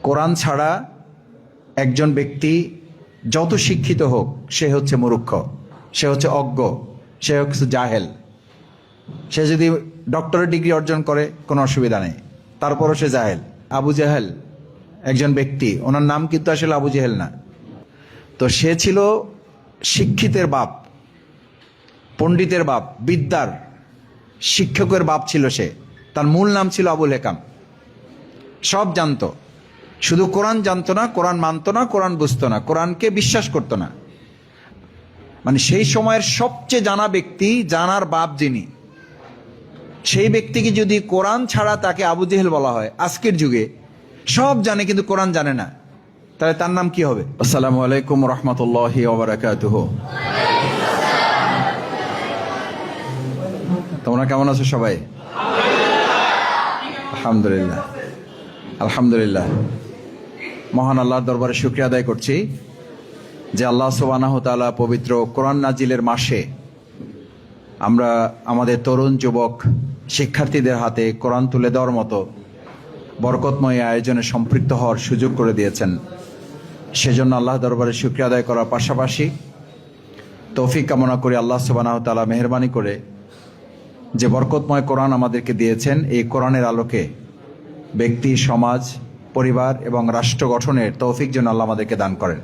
কোরআন ছাড়া একজন ব্যক্তি যত শিক্ষিত হোক সে হচ্ছে মূর্খ, সে হচ্ছে অজ্ঞ, সে হচ্ছে জাহেল। সে যদি ডক্টরেট ডিগ্রি অর্জন করে কোনো অসুবিধা নেই, তারপরও সে জাহেল। আবু জাহেল একজন ব্যক্তি, ওনার নাম কিন্তু আসলে আবু জাহেল না। তো সে ছিল শিক্ষিতের বাপ, পণ্ডিতের বাপ, বিদ্যার শিক্ষকের বাপ ছিল সে। তার মূল নাম ছিল আবুল হেকাম। সব জানতো, শুধু কোরআন জানতো না, কোরআন মানতো না, কোরআন বুঝতো না, কোরআনকে বিশ্বাস করতো না। মানে সেই সময়ের সবচেয়ে জানা ব্যক্তি, জানার বাপ যিনি, সেই ব্যক্তিকে যদি কোরআন ছাড়া তাকে আবু জেহেল বলা হয় আজকের যুগে, সব জানে কিন্তু কোরআন জানে না, তাহলে তার নাম কি হবে? আসসালামু আলাইকুম রহমতুল্লাহি ওয়া বারাকাতুহু। তোমরা কেমন আছো সবাই? আলহামদুলিল্লাহ, আলহামদুলিল্লাহ। মহান আল্লাহর দরবারে শুকরিয়া আদায় করছি যে আল্লাহ সুবহানাহু ওয়া তাআলা পবিত্র কোরআন নাজিলের মাসে আমরা আমাদের তরুণ যুবক শিক্ষার্থীদের হাতে কোরআন তুলে দেওয়ার মতো বরকতময় আয়োজনে সম্পৃক্ত হওয়ার সুযোগ করে দিয়েছেন। সেজন্য আল্লাহ দরবারে শুকরিয়া আদায় করার পাশাপাশি তৌফিক কামনা করি আল্লাহ সুবহানাহু ওয়া তাআলা মেহেরবানি করে যে বরকতময় কোরআন আমাদেরকে দিয়েছেন, এই কোরআনের আলোকে ব্যক্তি, সমাজ, পরিবার এবং রাষ্ট্র গঠনের তৌফিক যেন আল্লাহ আমাদেরকে দান করেন।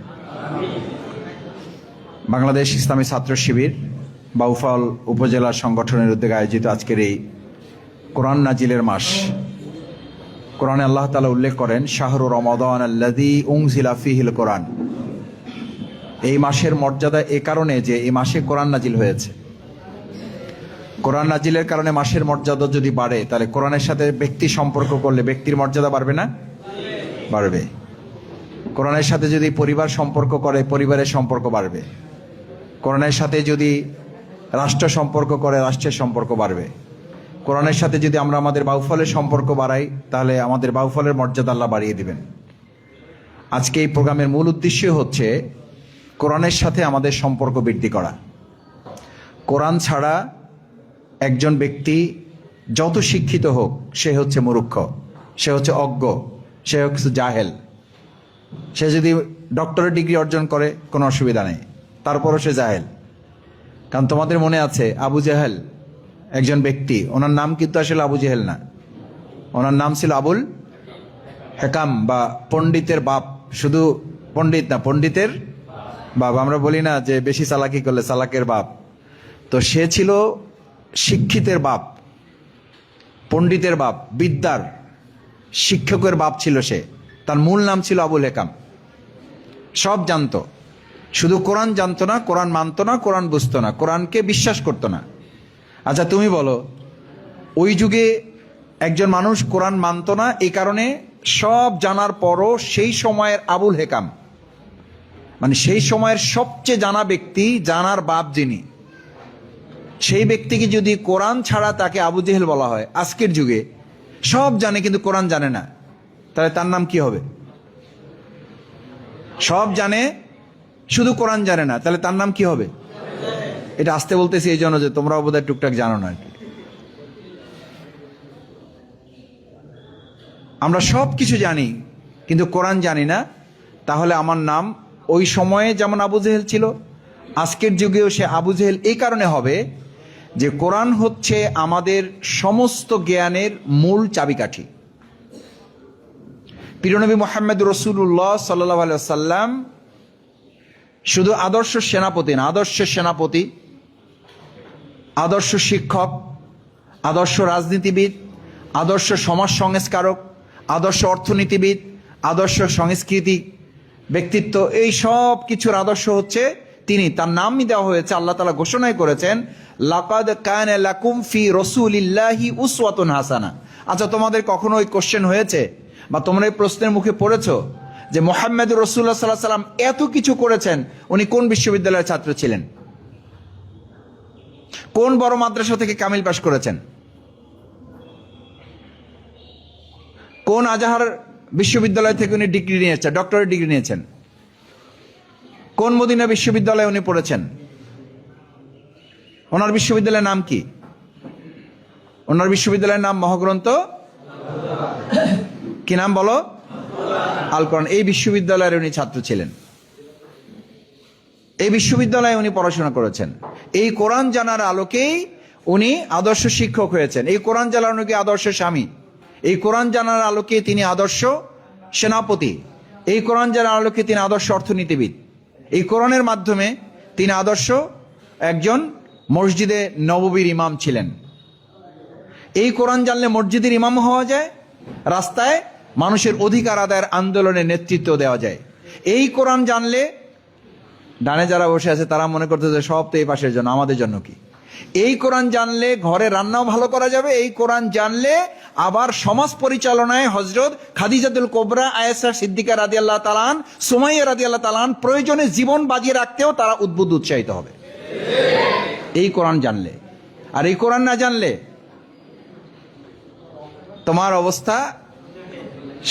বাংলাদেশ ইসলামী ছাত্র শিবির বাউফল উপজেলা সংগঠনের উদ্যোগে আয়োজিত আজকের এই কোরআন নাজিলের মাস, কোরআনে আল্লাহ তাআলা উল্লেখ করেন শাহরু রমাদান আল্লাযী উনজিলা ফীহিল কোরআন। এই মাসের মর্যাদা এ কারণে যে এই মাসে কোরআন নাজিল হয়েছে। কোরআন নাজিলের কারণে মাসের মর্যাদা যদি বাড়ে, তাহলে কোরআনের সাথে ব্যক্তি সম্পর্ক করলে ব্যক্তির মর্যাদা বাড়বে না? বাড়বে। কোরআনের সাথে যদি পরিবার সম্পর্ক করে, পরিবারের সম্পর্ক বাড়বে। কোরআনের সাথে যদি রাষ্ট্র সম্পর্ক করে, রাষ্ট্রের সম্পর্ক বাড়বে। কোরআনের সাথে যদি আমরা আমাদের বাউফলের সম্পর্ক বাড়াই, তাহলে আমাদের বাউফলের মর্যাদা আল্লাহ বাড়িয়ে দিবেন। আজকে এই প্রোগ্রামের মূল উদ্দেশ্য হচ্ছে কোরআনের সাথে আমাদের সম্পর্ক বৃদ্ধি করা। কোরআন ছাড়া একজন ব্যক্তি যত শিক্ষিত হোক সে হচ্ছে মূর্খ, সে হচ্ছে অজ্ঞ, সে হচ্ছে জাহেল। সে যদি ডক্টরেট ডিগ্রি অর্জন করে কোনো অসুবিধা নেই, তারপরও সে জাহেল। কারণ তোমাদের মনে আছে আবু জাহেল একজন ব্যক্তি, ওনার নাম কিন্তু আসলে আবু জাহেল না, ওনার নাম ছিল আবুল হেকাম বা পণ্ডিতের বাপ। শুধু পণ্ডিত না, পণ্ডিতের বাপ। আমরা বলি না যে বেশি চালাকি করলে চালাকের বাপ। তো সে ছিল শিক্ষিতের বাপ, পণ্ডিতের বাপ, বিদ্যার শিক্ষকের বাপ ছিল সে। তার মূল নাম ছিল আবুল হেকাম। সব জানতো, শুধু কোরআন জানতো না, কোরআন মানতো না, কোরআন বুঝতো না, কোরআনকে বিশ্বাস করতো না। আচ্ছা তুমি বলো, ওই যুগে একজন মানুষ কোরআন মানতো না, এই কারণে সব জানার পরও সেই সময়ের আবুল হেকাম, মানে সেই সময়ের সবচেয়ে জানা ব্যক্তি, জানার বাপ যিনি, সেই ব্যক্তিকে যদি কোরআন ছাড়া তাকে আবু জেহেল বলা হয় আজকের যুগে, সব জানে কিন্তু কোরআন জানে না, তাহলে তার নাম কি হবে? সব জানে, শুধু কোরআন জানে না, তাহলে তার নাম কি হবে? এটা আসতে বলতেছি এই জন্য যে তোমরাও বোধহয় টুকটাক জানো না। আমরা সব কিছু জানি কিন্তু কোরআন জানি না, তাহলে আমার নাম ওই সময়ে যেমন আবু জেহেল ছিল, আজকের যুগেও সে আবু জেহেল এই কারণে হবে যে কোরআন হচ্ছে আমাদের সমস্ত জ্ঞানের মূল চাবিকাঠি। প্রিয়নবী মুহাম্মদ রাসূলুল্লাহ সাল্লাল্লাহু আলাইহি ওয়াসাল্লাম শুধু আদর্শ সেনাপতি না, আদর্শ সেনাপতি, আদর্শ শিক্ষক, আদর্শ রাজনীতিবিদ, আদর্শ সমাজ সংস্কারক, আদর্শ অর্থনীতিবিদ, আদর্শ সংস্কৃতি ব্যক্তিত্ব, এই সব কিছুর আদর্শ হচ্ছে তিনি। তার নামই দেওয়া হয়েছে, আল্লাহ তাআলা ঘোষণাই করেছেন লাকাদ কানা লাকুম ফি রাসূলিল্লাহি উসওয়াতুন হাসানা। আচ্ছা তোমাদের কখনো ওই কোশ্চেন হয়েছে বা তোমরা এই প্রশ্নের মুখে পড়েছো যে মুহাম্মদুর রাসূলুল্লাহ সাল্লাল্লাহু আলাইহি ওয়াসাল্লাম এত কিছু করেছেন, উনি কোন বিশ্ববিদ্যালয়ের ছাত্র ছিলেন? কোন বড় মাদ্রাসা থেকে কামিল পাশ করেছেন? কোন আজহার বিশ্ববিদ্যালয় থেকে উনি ডিগ্রি নিয়েছেন, ডক্টরেট ডিগ্রি নিয়েছেন? কোন মদিনা বিশ্ববিদ্যালয়ে উনি পড়েছেন? ওনার বিশ্ববিদ্যালয়ের নাম কি? ওনার বিশ্ববিদ্যালয়ের নাম মহাগ্রন্থ কি নাম বলো? আল কোরআন। এই বিশ্ববিদ্যালয়ের উনি ছাত্র ছিলেন, এই বিশ্ববিদ্যালয়ে উনি পড়াশোনা করেছেন। এই কোরআন জানার আলোকেই উনি আদর্শ শিক্ষক হয়েছেন। এই কোরআন জানার আলোকে আদর্শ স্বামী, এই কোরআন জানার আলোকে তিনি আদর্শ সেনাপতি, এই কোরআন জানার আলোকে তিনি আদর্শ অর্থনীতিবিদ, এই কোরআনের মাধ্যমে তিনি আদর্শ একজন মসজিদে নববীর ইমাম ছিলেন। এই কোরআন জানলে মসজিদের ইমাম হওয়া যায়, রাস্তায় মানুষের অধিকার আদায়ের আন্দোলনে নেতৃত্ব দেওয়া যায়। এই কোরআন জানলে, ডানে যারা বসে আছে তারা মনে করতেছে সব তো এই পাশের জন্য, আমাদের জন্য কি? এই কোরআন জানলে ঘরে রান্নাও ভালো করা যাবে। এই কোরআন জানলে আবার সমাজ পরিচালনায় হযরত খাদিজাতুল কুবরা আয়েশা সিদ্দিকা রাদিয়াল্লাহু তাআলা আন, সুমাইয়া রাদিয়াল্লাহু তাআলা আন প্রয়োজনে জীবন বাজি রাখতেও তারা উদ্বুদ্ধ উৎসাহিত হবে এই কোরআন জানলে। আর এই কোরআন না জানলে তোমার অবস্থা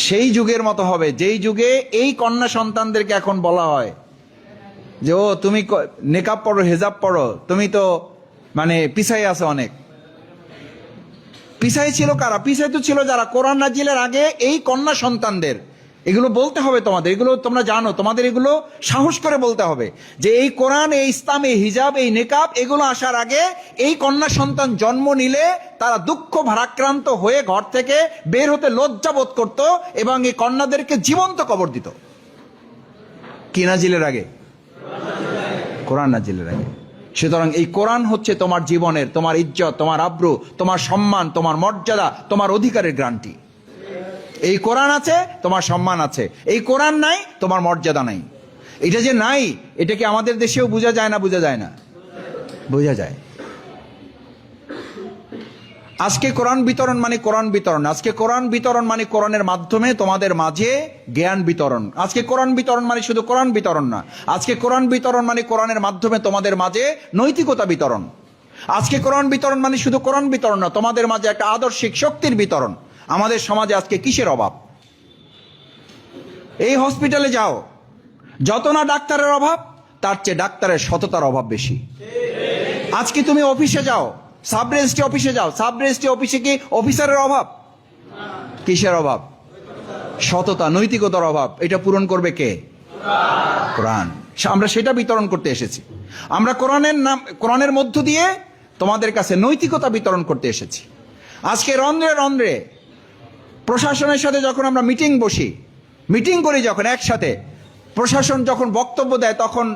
সেই যুগের মতো হবে যেই যুগে এই কন্যা সন্তানদেরকে এখন বলা হয় যে ও তুমি নেকাব পড়ো, হেজাব পড়ো, তুমি তো মানে পিছাই আছে। অনেক পিছাই ছিল কারা? পিছাই তো ছিল যারা কোরআন নাজিলের আগে এই কন্যা সন্তানদের। এগুলো বলতে হবে তোমাদের, এগুলো তোমরা জানো, তোমাদের এগুলো সাহস করে বলতে হবে যে এই কোরআন, এই ইসলাম, এই হিজাব, এই নেকাব এগুলো আসার আগে এই কন্যা সন্তান জন্ম নিলে তারা দুঃখ ভারাক্রান্ত হয়ে ঘর থেকে বের হতে লজ্জা বোধ করত এবং এই কন্যাদেরকে জীবন্ত কবর দিত। কি নাজিলের আগে? কোরআন নাজিলের আগে। সুতরাং এই কোরআন হচ্ছে তোমার জীবনের, তোমার ইজ্জত, তোমার আব্রু, তোমার সম্মান, তোমার মর্যাদা, তোমার অধিকারের গ্যারান্টি। এই কোরআন আছে তোমার সম্মান আছে, এই কোরআন নাই তোমার মর্যাদা নাই। এটা যে নাই এটা কি আমাদের দেশেও বোঝা যায় না? বোঝা যায় না? বোঝা যায়। আজকে কোরআন বিতরণ মানে কোরআন বিতরণ, আজকে কোরআন বিতরণ মানে কোরআনের মাধ্যমে তোমাদের মাঝে জ্ঞান বিতরণ। আজকে কোরআন বিতরণ মানে শুধু কোরআন বিতরণ না, আজকে কোরআন বিতরণ মানে কোরআনের মাধ্যমে তোমাদের মাঝে নৈতিকতা বিতরণ। আজকে কোরআন বিতরণ মানে শুধু কোরআন বিতরণ না, তোমাদের মাঝে একটা আদর্শিক শক্তির বিতরণ। আমাদের সমাজে আজকে কিসের অভাব? এই হসপিটালে যাও, যত না ডাক্তারের অভাব তার চেয়ে ডাক্তারের সততার অভাব বেশি। আজকে তুমি অফিসে যাও, সাব রেজিস্ট্রি অফিসে যাও, সাব রেজিস্ট্রি অফিসে কি অফিসারের অভাব? কিসের অভাব? সততা, নৈতিকতার অভাব। এটা পূরণ করবে কে? কোরআন। আমরা সেটা বিতরণ করতে এসেছি। আমরা কোরআনের নাম, কোরআনের মধ্য দিয়ে তোমাদের কাছে নৈতিকতা বিতরণ করতে এসেছি। আজকে রন্ধ্রে রন্ধ্রে প্রশাসনের সাথে যখন আমরা মিটিং করি, যখন একসাথে প্রশাসন যখন বক্তব্য দেয় তখন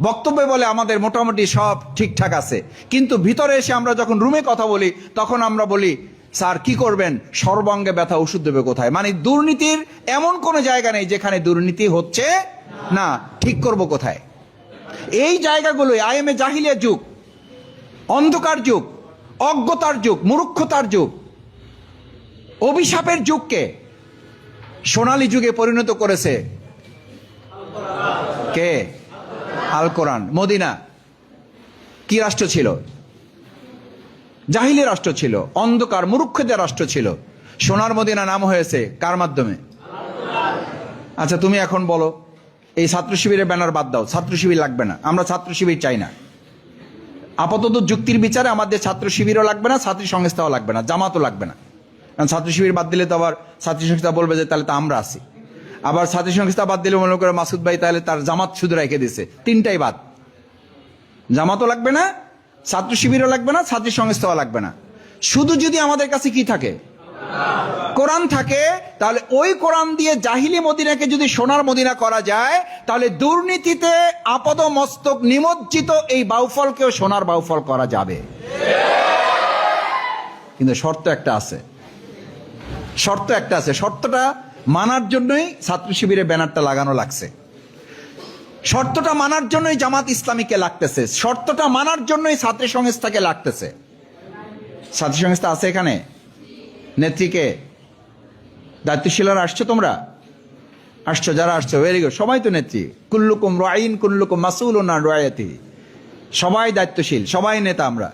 বক্তব্যে বলে আমাদের মোটামুটি সব ঠিকঠাক আছে, কিন্তু ভিতরে এসে আমরা যখন রুমে কথা বলি তখন আমরা বলি স্যার কি করবেন, সর্বাঙ্গে ব্যথা, ওষুধ দেবে কোথায়? মানে দুর্নীতির এমন কোনো জায়গা নেই যেখানে দুর্নীতি হচ্ছে না, ঠিক করব কোথায়? এই জায়গাগুলোই আইএমএ জাহিলিয়া যুগ, অন্ধকার যুগ, অজ্ঞতার যুগ, মূর্খতার যুগ, অভিশাপের যুগকে সোনালী যুগে পরিণত করেছে কে? আল কোরআন। মদিনা কি রাষ্ট্র ছিল? জাহিলি রাষ্ট্র ছিল, অন্ধকার মূর্খদের রাষ্ট্র ছিল। সোনার মদিনা নাম হয়েছে কার মাধ্যমে? আচ্ছা তুমি এখন বলো, এই ছাত্র শিবিরের ব্যানার বাদ দাও, ছাত্র শিবির লাগবে না, আমরা ছাত্র শিবির চাই না। আপাতত যুক্তির বিচারে আমাদের ছাত্র শিবিরও লাগবে না, ছাত্রী সংস্থাও লাগবে না, জামাতও লাগবে না। কারণ ছাত্র শিবির বাদ দিলে তো আবার ছাত্রী সংস্থা বলবে যে তাহলে তো আমরা আছি। আবার ছাত্রী সংস্থা বাদ দিলে মনে করে মাসুদ ভাই তাহলে তার জামাত শুধু রেখে দিছে। তিনটাই বাদ, জামাতও লাগবে না, ছাত্র শিবিরও লাগবে না, ছাত্রী সংস্থাও লাগবে না। শুধু যদি আমাদের কাছে কি থাকে? কোরআন থাকে, তাহলে ওই কোরআন দিয়ে জাহিলি মদিনাকে যদি সোনার মদিনা করা যায়, তাহলে দুর্নীতিতে আপদ মস্তক নিমজ্জিত এই বাউফলকেও সোনার বাউফল করা যাবে। কিন্তু শর্ত একটা আছে, শর্তটা মানার জন্যই ছাত্র শিবিরের ব্যানারটা লাগানো লাগছে, শর্তটা মানার জন্যই জামাত ইসলামীকে লাগতেছে, শর্তটা মানার জন্যই ছাত্রী সংস্থাকে লাগতেছে। ছাত্রী সংস্থা আছে এখানে? নেত্রীকে, দায়িত্বশীলরা আসছো, তোমরা আসছো, যারা আসছো ভেরি গুড, সবাই তো নেত্রী। কুল্লুকুম রাইন কুল্লুকুম মাসউলুন আন রায়াতিহি, সবাই দায়িত্বশীল, সবাই নেতা। আমরা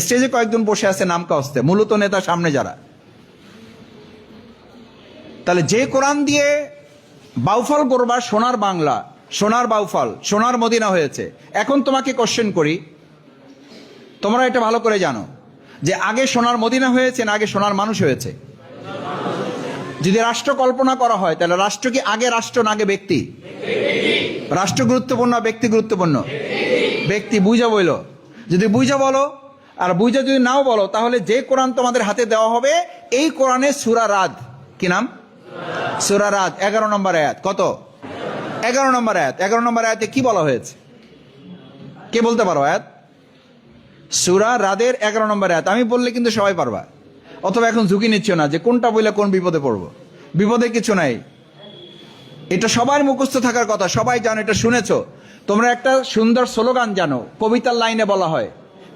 স্টেজে কয়েকজন বসে আছে নাম কাস্তে, মূলত নেতা সামনে যারা। তাহলে যে কোরআন দিয়ে বাউফল করবার সোনার বাংলা, সোনার বাউফল, সোনার মদিনা হয়েছে। এখন তোমাকে কোশ্চেন করি, তোমরা এটা ভালো করে জানো যে আগে সোনার মদিনা হয়েছে না আগে সোনার মানুষ হয়েছে? যদি রাষ্ট্র কল্পনা করা হয় তাহলে রাষ্ট্র কি আগে রাষ্ট্র না আগে ব্যক্তি? রাষ্ট্র গুরুত্বপূর্ণ ব্যক্তি গুরুত্বপূর্ণ? ব্যক্তি। বুঝা বইল, যদি বুঝা বলো আর বুঝা যদি নাও বলো, তাহলে যে কোরআন তোমাদের হাতে দেওয়া হবে এই কোরআনে সূরা রাদ, কি নাম? সূরা রাদ 11 নম্বর আয়াত। কত? 11 নম্বর আয়াত। 11 নম্বর আয়াতে কি বলা হয়েছে? কে বলতে পারো আয়াত? সূরা রাদের 11 নম্বর আয়াত। আমি বললে কিন্তু সবাই পারবা, অথবা এখন ঝুঁকি নিচ্ছ না যে কোনটা বললে কোন বিপদে পড়বো। বিপদে কিছু নাই, এটা সবার মুখস্থ থাকার কথা, সবাই জানো, এটা শুনেছো তোমরা। একটা সুন্দর স্লোগান জানো, কবিতার লাইনে বলা হয়,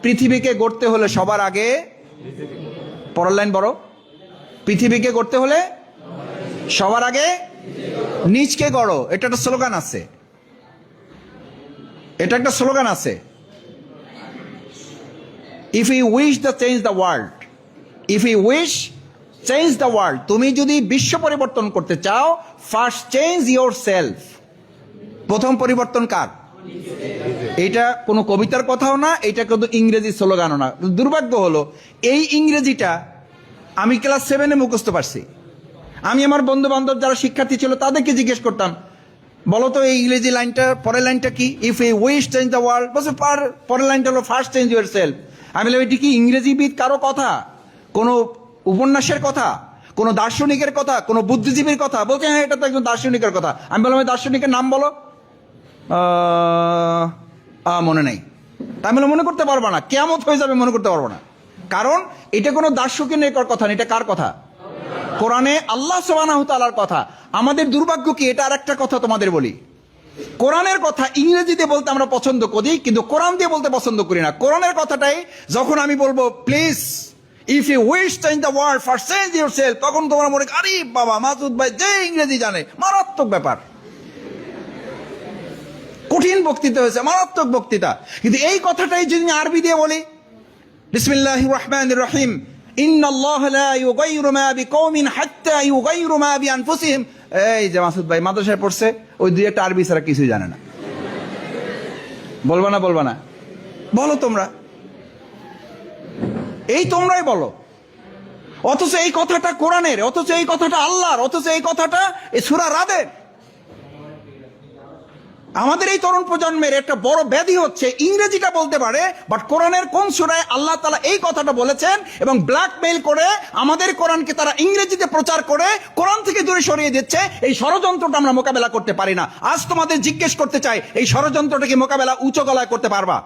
পৃথিবীকে গড়তে হলে সবার আগে, পরের লাইন বড়, পৃথিবীকে গড়তে হলে সবার আগে নিজকে গড়ো। এটা একটা স্লোগান আছে, এটা একটা স্লোগান আছে। If you wish the change the world, if you wish change the world, তুমি যদি বিশ্ব পরিবর্তন করতে চাও, ফার্স্ট চেঞ্জ ইয়োর সেলফ। প্রথম পরিবর্তন কার? এটা কোনো কবিতার কথাও না, এটা কিন্তু ইংরেজি স্লোগানও না। দুর্ভাগ্য হলো এই ইংরেজিটা আমি ক্লাস 7-এ মুখস্থ পারছি। আমি আমার বন্ধু বান্ধব যারা শিক্ষার্থী ছিল তাদেরকে জিজ্ঞেস করতাম, বলো তো এই ইংরেজি লাইনটা পরের লাইনটা কি? If you wish change the world, বলছে পরের লাইনটা হলো ফার্স্ট চেঞ্জ ইউর সেলফ। আমি বললাম এটি কি ইংরেজিবিদ কারো কথা, কোনো উপন্যাসের কথা, কোনো দার্শনিকের কথা, কোনো বুদ্ধিজীবীর কথা? বলছে হ্যাঁ এটা তো একজন দার্শনিকের কথা। আমি বললাম এই দার্শনিকের নাম বলো। মনে নেই। তাই বলে মনে করতে পারবো না, কিয়ামত হয়ে যাবে মনে করতে পারবো না। কারণ এটা কোনো দার্শনিকের কথা না, এটা কার কথা? কোরআনে আল্লাহ সুবহানাহু ওয়া তাআলার কথা। আমাদের দুর্ভাগ্য কি, এটা আর একটা কথা তোমাদের বলি, কোরআনের কথা ইংরেজিতে বলতে আমরা পছন্দ করি, কিন্তু কোরআন দিয়ে বলতে পছন্দ করি না। কোরআনের কথাটাই যখন আমি বলবো please if you wish change the world first change yourself, তখন তোমরা মনে আরে বাবা মাসুদ ভাই যে ইংরেজি জানে, মারাত্মক ব্যাপার, কঠিন বক্তৃতা হয়েছে, মারাত্মক বক্তৃতা। কিন্তু এই কথাটাই যদি আরবি দিয়ে বলি, বিসমিল্লাহির রহমানির রহিম, ইন্নাল্লাহা লা ইউগাইরু মা বিকওমিন হাত্তা ইউগাইরু মা বিআনফুসিহিম। এই যে মাসুদ ভাই মাদ্রাসায় পড়ছে, ওই দুই একটা আরবি ছাড়া কিছুই জানে না। বলবা না? বলবা না? বলো তোমরা, এই তোমরাই বলো। অথচ এই কথাটা কোরআনের, অথচ এই কথাটা আল্লাহর, অথচ এই কথাটা এই সূরা রাদের। আমাদের এই তরুণ প্রজন্মের একটা বড় ব্যাধি হচ্ছে ইংরেজিটা বলতে পারে, বাট কোরআনের কোন সূরায় আল্লাহ তাআলা এই কথাটা বলেছেন এবং ব্ল্যাকমেইল করে আমাদের কোরআনকে তারা ইংরেজিতে প্রচার করে কোরআন থেকে দূরে সরিয়ে দিচ্ছে। এই ষড়যন্ত্রটা আমরা মোকাবেলা করতে পারি না। আজ তোমাদের জিজ্ঞেস করতে চাই, এই ষড়যন্ত্রটাকে মোকাবেলা উচ্চ গলায় করতে পারবা?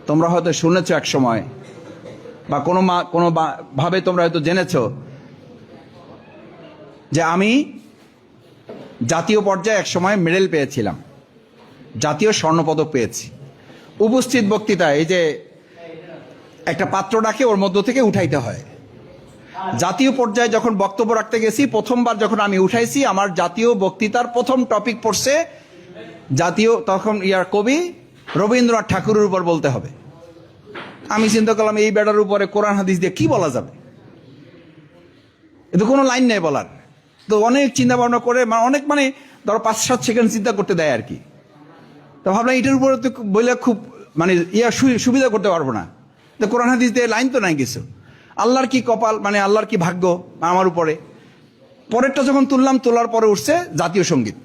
তোমরা হয়তো শুনেছো এক সময়, বা কোনো ভাবে তোমরা হয়তো জেনেছো যে আমি জাতীয় পর্যায়ে এক সময় মেডেল পেয়েছিলাম, জাতীয় স্বর্ণপদক পেয়েছি। উপস্থিত বক্তৃতায় এই যে একটা পাত্র ডাকে, ওর মধ্য থেকে উঠাইতে হয়। জাতীয় পর্যায়ে যখন বক্তব্য রাখতে গেছি, প্রথমবার যখন আমি উঠাইছি, আমার জাতীয় বক্তৃতার প্রথম টপিক পড়ছে জাতীয়, তখন কবি রবীন্দ্রনাথ ঠাকুরের উপর বলতে হবে। আমি চিন্তা করলাম এই বেটার উপরে কোরআন হাদিস দিয়ে কি বলা যাবে, এতে কোনো লাইন নেই বলার। তো অনেক চিন্তা ভাবনা করে, অনেক ধরো 5-7 সেকেন্ড চিন্তা করতে দেয় আর কি। তো ভাবলাম এটার উপরে তো বলে খুব সুবিধা করতে পারবো না, তো কোরআন হাদিস দিয়ে লাইন তো নাই কিছু। আল্লাহর কি কপাল, আল্লাহর কি ভাগ্য আমার উপরে। পরেরটা যখন তুললাম, তোলার পরে উঠছে জাতীয় সঙ্গীত,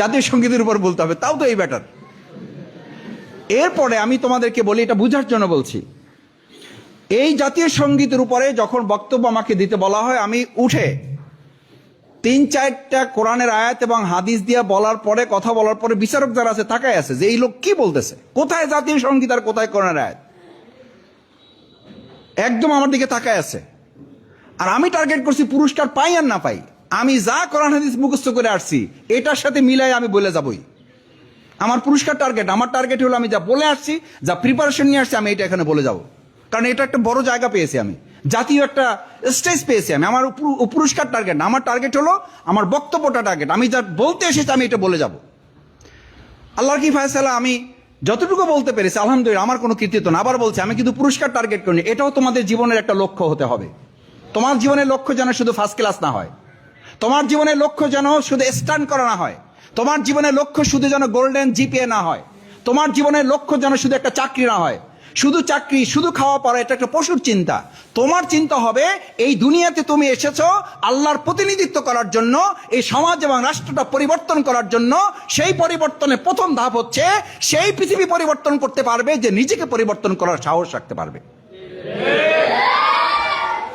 জাতীয় সঙ্গীতের উপর বলতে হবে, তাও তো এই ব্যাটার। এরপরে আমি তোমাদেরকে বলি, এটা বুঝার জন্য বলছি, এই জাতীয় সঙ্গীতের উপরে যখন বক্তব্য আমাকে দিতে বলা হয়, আমি উঠে 3-4টা কোরআনের আয়াত এবং হাদিস দিয়ে বলার পরে, কথা বলার পরে বিচারক যারা আছে তাকায় আছে যে এই লোক কি বলতেছে, কোথায় জাতীয় সঙ্গীত আর কোথায় কোরআনের আয়াত, একদম আমার দিকে তাকায় আছে। আর আমি টার্গেট করছি পুরস্কার পাই আর না পাই, আমি যা কোরআন হাদিস মুখস্থ করে আসছি এটার সাথে মিলাই আমি বলে যাবই। আমার পুরস্কার টার্গেট, আমার টার্গেট হলো আমি যা বলে আসছি, যা প্রিপারেশন নিয়ে আসছি, আমি এটা এখানে বলে যাব। কারণ এটা একটা বড় জায়গা পেয়েছি, আমি জাতীয় একটা স্টেজ পেয়েছি। আমি আমার পুরস্কার টার্গেট না, আমার টার্গেট হলো আমার বক্তব্যটা টার্গেট। আমি যা বলতে এসেছি আমি এটা বলে যাব। আল্লাহর কি ফায়সালা, আমি যতটুকু বলতে পেরেছি আলহামদুলিল্লাহ, আমার কোনো কৃতিত্ব না। আবার বলছি, আমি কিন্তু পুরস্কার টার্গেট করিনি। এটাও তোমাদের জীবনের একটা লক্ষ্য হতে হবে। তোমার জীবনের লক্ষ্য যেন শুধু ফার্স্ট ক্লাস না হয়, তোমার জীবনের লক্ষ্য যেন শুধু স্ট্যান্ড করা না হয়, তোমার জীবনের লক্ষ্য শুধু যেন গোল্ডেন জিপিএ না হয়, তোমার জীবনের লক্ষ্য যেন শুধু একটা চাকরি না হয়। শুধু চাকরি, শুধু খাওয়া পড়া, এটা একটা পশুর চিন্তা। তোমার চিন্তা হবে এই দুনিয়াতে তুমি এসেছো আল্লাহর প্রতিনিধিত্ব করার জন্য, এই সমাজ এবং রাষ্ট্রটা পরিবর্তন করার জন্য। সেই পরিবর্তনের প্রথম ধাপ হচ্ছে সেই পৃথিবী পরিবর্তন করতে পারবে যে নিজেকে পরিবর্তন করার সাহস রাখতে পারবে।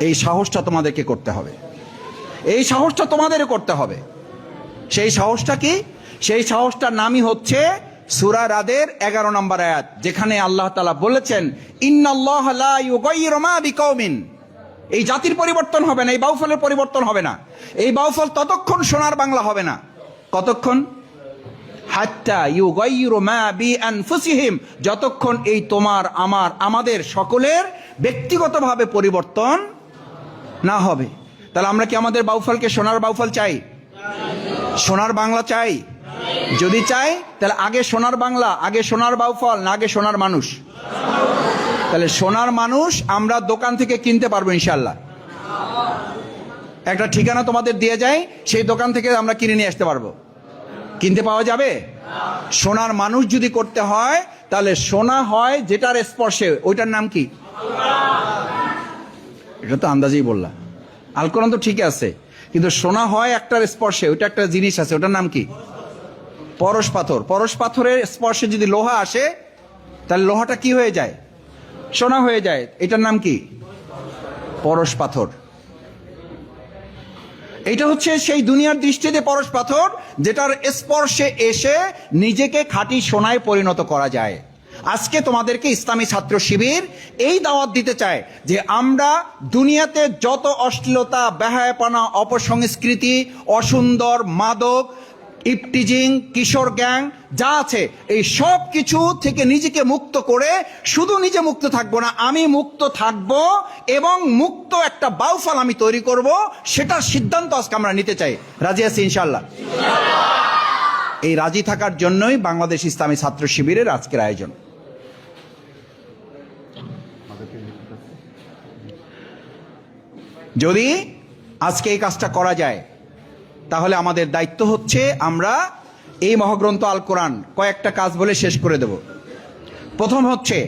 এই সাহসটা তোমাদেরকে করতে হবে, এই সাহসটা তোমাদেরও করতে হবে। সেই সাহসটা কি? সেই সাহসটার নামই হচ্ছে সূরা রাদের 11 নম্বর আয়াত, যেখানে আল্লাহ তাআলা বলেছেন, ইন্নাল্লাহা লা ইউগাইয়িরু মা বিকওমিন। এই জাতির পরিবর্তন হবে না, এই বাউফলের পরিবর্তন হবে না। এই বাউফল ততক্ষণ সোনার বাংলা হবে না, কতক্ষণ? হাত্তা ইউগাইয়িরু মা বিআনফুসিহিম, যতক্ষণ এই তোমার, আমার, আমাদের সকলের ব্যক্তিগতভাবে পরিবর্তন না হবে। তাহলে আমরা কি আমাদের বাউফলকে সোনার বাউফল চাই? সোনার বাংলা চাই? যদি চাই তাহলে আগে সোনার বাংলা, আগে সোনার বাউফল, না আগে সোনার মানুষ? তাহলে সোনার মানুষ আমরা দোকান থেকে কিনতে পারবো ইনশাল্লাহ। একটা ঠিকানা তোমাদের দিয়ে যাই, সেই দোকান থেকে আমরা কিনে নিয়ে আসতে পারবো। কিনতে পাওয়া যাবে? সোনার মানুষ যদি করতে হয় তাহলে সোনা হয় যেটার স্পর্শে, ওইটার নাম কি? এটা তো আন্দাজেই বললাম, আল কোরআন তো ঠিক আছে, কিন্তু সোনা হয় একটার স্পর্শে, ওইটা একটা জিনিস আছে, ওটার নাম কি? পরশ পাথর। পরশ পাথরের স্পর্শে যদি লোহা আসে তাহলে লোহাটা কি হয়ে যায়? সোনা হয়ে যায়। এটার নাম কি? পরশ পাথর। এটা হচ্ছে সেই দুনিয়ার দৃষ্টিতে পরশ পাথর, যেটার স্পর্শে এসে নিজেকে খাঁটি সোনায় পরিণত করা যায়। আজকে তোমাদেরকে ইসলামী ছাত্র শিবির এই দাওয়াত দিতে চায় যে আমরা দুনিয়াতে যত অশ্লীলতা, বেহায়াপনা, অপসংস্কৃতি, অসুন্দর, মাদক, ইপটিজিং, কিশোর গ্যাং যা আছে, এই সব কিছু থেকে নিজেকে মুক্ত করে শুধু নিজে মুক্ত থাকবো না, আমি মুক্ত থাকবো এবং মুক্ত একটা বাউফল আমি তৈরি করব, সেটার সিদ্ধান্ত আজকে আমরা নিতে চাই। রাজি আছি ইনশাআল্লাহ? এই রাজি থাকার জন্যই বাংলাদেশ ইসলামী ছাত্র শিবিরের আজকের আয়োজন। যদি আজকে এই কাজটা করা যায় তাহলে আমাদের দায়িত্ব হচ্ছে আমরা এই মহাগ্রন্থ আল কোরআন কয়েকটা কাজ বলে শেষ করে দেব। প্রথম হচ্ছে,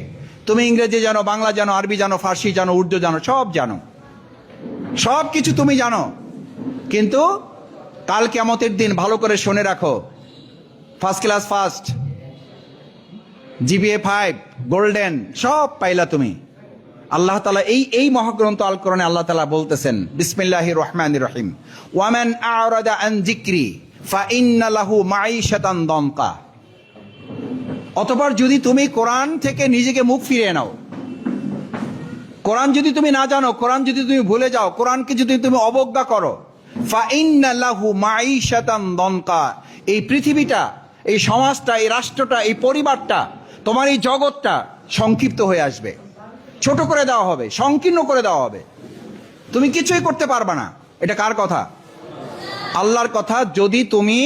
তুমি ইংরেজি জানো, বাংলা জানো, আরবি জানো, ফার্সি জানো, উর্দু জানো, সব জানো, সব কিছু তুমি জানো, কিন্তু কাল কিয়ামতের দিন ভালো করে শুনে রাখো, first class first, GPA 5, golden, সব পাইলা তুমি। আল্লাহ তাআলা এই মহাগ্রন্থ আল কোরআনে আল্লাহ তাআলা বলতেছেন, বিসমিল্লাহির রহমানির রহিম, ওয়ামান আ'রাদা আন যিকরি ফাইন্না লাহু মাঈশাতান দানকা। অতঃপর যদি তুমি কোরআন থেকে নিজেকে মুখ ফিরিয়ে নাও, কোরআন যদি তুমি না জানো, কোরআন যদি তুমি ভুলে যাও, কোরআনকে যদি তুমি অবজ্ঞা করো, ফাইন্না লাহু মাঈশাতান দানকা, এই পৃথিবীটা, এই সমাজটা, এই রাষ্ট্রটা, এই পরিবারটা, তোমার এই জগৎটা সংক্ষিপ্ত হয়ে আসবে, ছোট করে দেওয়া হবে, সংকীর্ণ করে দেওয়া হবে, তুমি কিছুই করতে পারবে না। এটা কার কথা? আল্লাহর কথা। যদি তুমি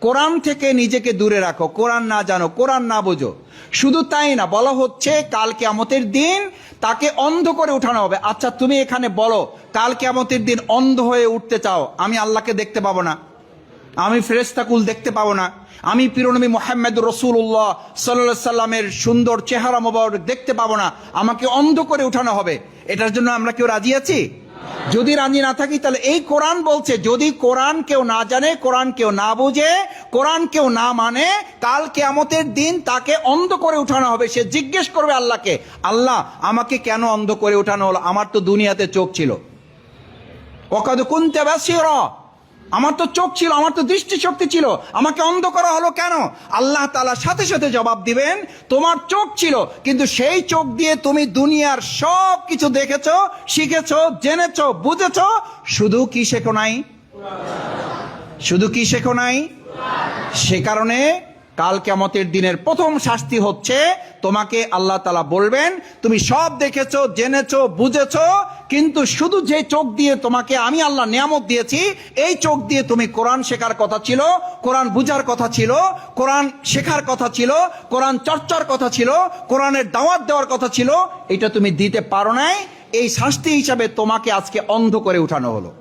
কোরআন থেকে নিজেকে দূরে রাখো, কোরআন না জানো, কোরআন না বোঝো, শুধু তাই না, বলা হচ্ছে কাল কিয়ামতের দিন তাকে অন্ধ করে উঠানো হবে। আচ্ছা তুমি এখানে বলো, কাল কিয়ামতের দিন অন্ধ হয়ে উঠতে চাও, আমি আল্লাহকে দেখতে পাবো না, আমি ফেরেশতাকুল দেখতে পাবো না, আমি প্রিয়নবী মুহাম্মদ রাসূলুল্লাহ সাল্লাল্লাহু আলাইহি সাল্লামের সুন্দর চেহারা মোবারক দেখতে পাবো না, আমাকে অন্ধ করে উঠানো হবে, এটার জন্য আমরা কেউ রাজি আছি? যদি রাজি না থাকি তাহলে এই কোরআন বলছে, যদি কোরআন কেউ না জানে, কোরআন কেউ না বুঝে, কোরআন কেউ না মানে, কাল কিয়ামতের দিন তাকে অন্ধ করে উঠানো হবে। সে জিজ্ঞেস করবে আল্লাহকে, আল্লাহ আমাকে কেন অন্ধ করে উঠানো হলো? আমার তো দুনিয়াতে চোখ ছিল, ওয়াকাদ কুনতা বাসীরা, আমার তো চোখ ছিল, আমার তো দৃষ্টিশক্তি ছিল, আমাকে অন্ধ করা হলো কেন? আল্লাহ তাআলা সাথে সাথে জবাব দিবেন, তোমার চোখ ছিল, কিন্তু সেই চোখ দিয়ে তুমি দুনিয়ার সব কিছু দেখেছো, শিখেছো, জেনেছো, বুঝেছো, শুধু কি শেখো নাই? শুধু কি শেখো নাই? সে কারণে কাল কিয়ামতের দিনের প্রথম শাস্তি হচ্ছে, তোমাকে আল্লাহ তাআলা বলবেন তুমি সব দেখেছো, জেনেছো, বুঝেছো, কিন্তু শুধু যে চোখ দিয়ে তোমাকে আমি আল্লাহ নিয়ামত দিয়েছি, এই চোখ দিয়ে তুমি কোরআন শেখার কথা ছিল, কোরআন বুঝার কথা ছিল, কোরআন শেখার কথা ছিল, কোরআন চর্চার কথা ছিল, কোরআনের দাওয়াত দেওয়ার কথা ছিল, এটা তুমি দিতে পারো নাই। এই শাস্তি হিসাবে তোমাকে আজকে অন্ধ করে উঠানো হলো।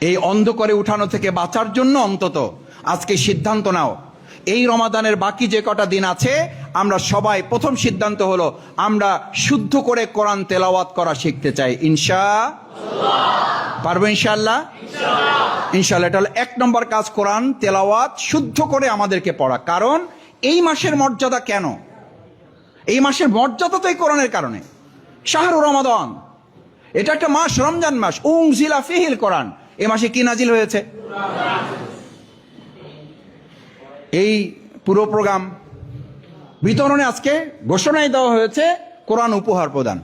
এই অন্ধ করে উঠানো থেকে বাঁচার জন্য অন্তত আজকে সিদ্ধান্ত নাও, এই রমাদানের বাকি যে কটা দিন আছে আমরা সবাই প্রথম সিদ্ধান্ত হলো আমরা শুদ্ধ করে কোরআন তেলাওয়াত করা শিখতে চাই। পারবো ইনশাআল্লাহ? ইনশাআল্লাহ। এটা হলো 1 নম্বর কাজ, কোরআন তেলাওয়াত শুদ্ধ করে আমাদেরকে পড়া। কারণ এই মাসের মর্যাদা কেন? এই মাসের মর্যাদা তো এই কোরআনের কারণে। শাহরু রমাদান, এটা একটা মাস, রমজান মাস। উনজিলা ফিহিল কোরআন, এই মাসে কি নাজিল হয়েছে? এই পুরো প্রোগ্রাম বিতরণে আজকে ঘোষণাই দেওয়া হয়েছে কোরআন উপহার প্রদান।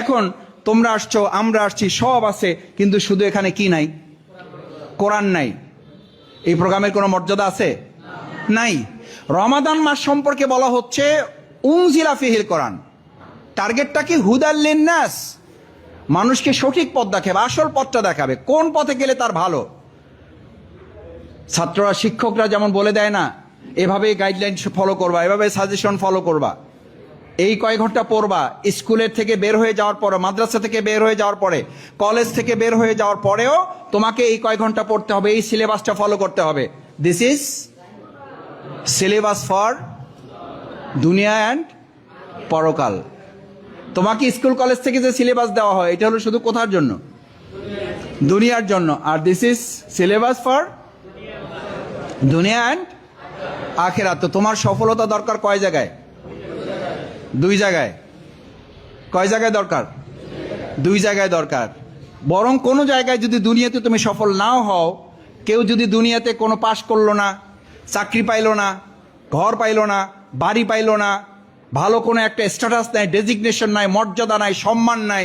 এখন তোমরা আসছো, আমরা আসছি, সব আছে, কিন্তু শুধু এখানে কি নাই? কোরআন নাই। এই প্রোগ্রামের কোনো মর্যাদা আছে? নাই। রমাদান মাস সম্পর্কে বলা হচ্ছে উনজিলা ফিহিল কোরআন। টার্গেটটা কি? হুদাল লিন্নাস, মানুষকে সঠিক পথ দেখাবে, আসল পথটা দেখাবে, কোন পথে গেলে তার ভালো। ছাত্ররা শিক্ষকরা যেমন বলে দেয় না, এভাবে গাইডলাইন ফলো করবা, এভাবে সাজেশন ফলো করবা, এই কয়েক ঘন্টা পড়বা, স্কুলের থেকে বের হয়ে যাওয়ার পরে, মাদ্রাসা থেকে বের হয়ে যাওয়ার পরে, কলেজ থেকে বের হয়ে যাওয়ার পরেও তোমাকে এই কয়েক ঘন্টা পড়তে হবে, এই সিলেবাসটা ফলো করতে হবে। দিস ইজ সিলেবাস ফর দুনিয়া অ্যান্ড পরকাল। তোমাকে স্কুল কলেজ থেকে যে সিলেবাস দেওয়া হয় এটা হলো শুধু কোথার জন্য? দুনিয়ার জন্য। আর দিস ইজ সিলেবাস ফর দুনিয়া অ্যান্ড আখিরাত। তো তোমার সফলতা দরকার কয় জায়গায়? 2 জায়গায়। কয় জায়গায় দরকার? 2 জায়গায় দরকার। বরং কোনো জায়গায় যদি দুনিয়াতে তুমি সফল নাও হও, কেউ যদি দুনিয়াতে কোনো পাশ করলো না, চাকরি পাইলো না, ঘর পাইলো না, বাড়ি পাইলো না, ভালো কোনো একটা স্ট্যাটাস নাই, ডেজিগনেশন নাই, মর্যাদা নাই, সম্মান নাই,